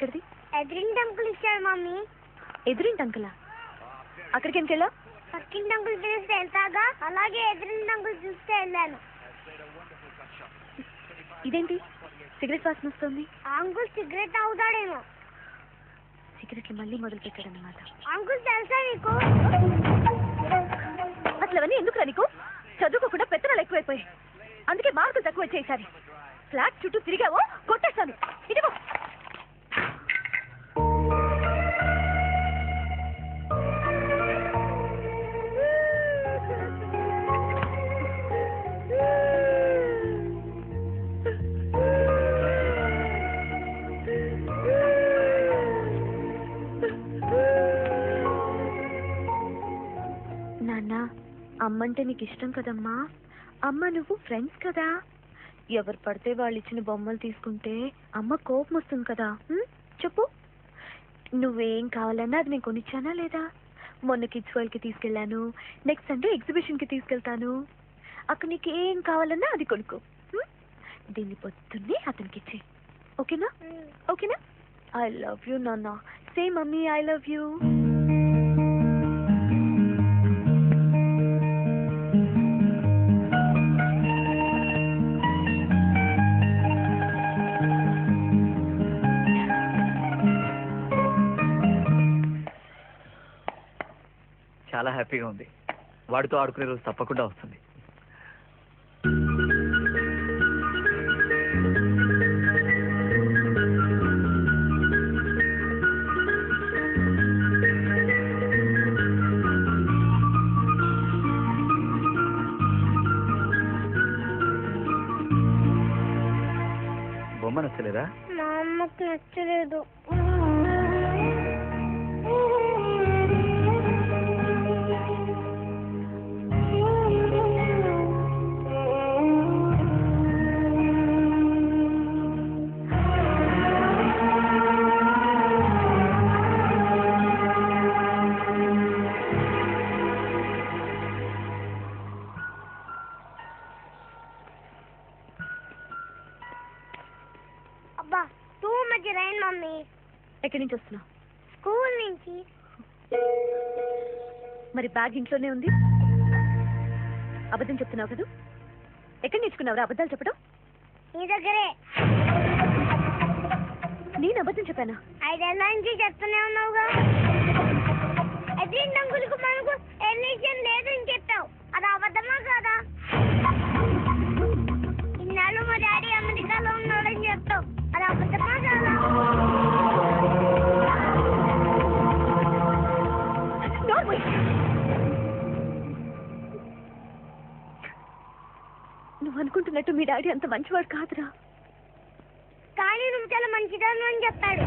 ఎక్కడిది? ఎదురింటి అంకుల్ ఇచ్చాడు మమ్మీ. ఎదురింటి అంకులా? అక్కడికి ఎందుకు వెళ్ళావు? పక్కింటి అంకుల్ చూస్తే వెళ్తాగా, అలాగే ఎదురింటి అంకుల్ చూస్తే వెళ్ళాను. ఇదేంటి సిగరెట్ వాసన వస్తుంది? అంకుల్ సిగరెట్ తాగుతాడేమో. సిగరెట్లు మళ్ళీ మొదలు పెట్టాడన్నమాట. అంకుల్ తెలుసా నీకు? అసలు అవన్నీ ఎందుకురా నీకు? చదువుకోకుండా పెత్తనాలు ఎక్కువైపోయాయి, అందుకే మార్కులు తక్కువ వచ్చేసారి. ఫ్లాట్ చుట్టూ తిరిగావో కొట్టేస్తాను. ఇదిగో నాన్న, అమ్మంటే నీకు ఇష్టం కదమ్మా. అమ్మ నువ్వు ఫ్రెండ్స్ కదా. ఎవరు పడితే వాళ్ళు ఇచ్చిన బొమ్మలు తీసుకుంటే అమ్మ కోపం వస్తుంది కదా. చెప్పు, నువ్వేం కావాలన్నా అది నేను కొనిచ్చానా లేదా? మొన్న కిడ్స్ వరల్డ్కి తీసుకెళ్ళాను, నెక్స్ట్ సండే ఎగ్జిబిషన్కి తీసుకెళ్తాను. అక్కడ నీకు ఏం కావాలన్నా అది కొనుక్కో. దీన్ని పొద్దున్నే అతనికి ఇచ్చే. ఓకేనా? ఓకేనా? ఐ లవ్ యూ నాన్న. సే మమ్మీ ఐ లవ్ యూ. చాలా హ్యాపీగా ఉంది. వాడితో ఆడుకునే రోజు తప్పకుండా వస్తుంది. బొమ్మ నచ్చలేదా? మా అమ్మకు నచ్చలేదు. అబ్బా టూ మచ్ రైన్ మమ్మీ. ఎక్కడి నుంచి వస్తున్నావు? స్కూల్ నుంచి. మరి బ్యాగ్ ఇంట్లోనే ఉంది. అబద్ధం చెప్తున్నావు కదా? ఎక్కడ నేర్చుకున్నావురా అబద్ధాలు చెప్పడం? నీ దగ్గరే. నేను అబద్ధం చెప్పానా? 5 ఏళ్ళ నుంచి చెప్తూనే ఉన్నావుగా. ఎదురింటి అంకుల్కు మనకు రిలేషన్ లేదని చెప్పావు, అది అబద్ధమా కాదా? ఇన్నాళ్ళు మా డాడీ అమెరికాలో ఉన్నాడని చెప్తావు, అది అబద్ధమా కాదా? నువ్వు అనుకుంటున్నట్టు మీ డాడీ అంత మంచివాడు కాదురా. కానీ నువ్వు చాలా మంచిదాన్ని అని చెప్పాడు.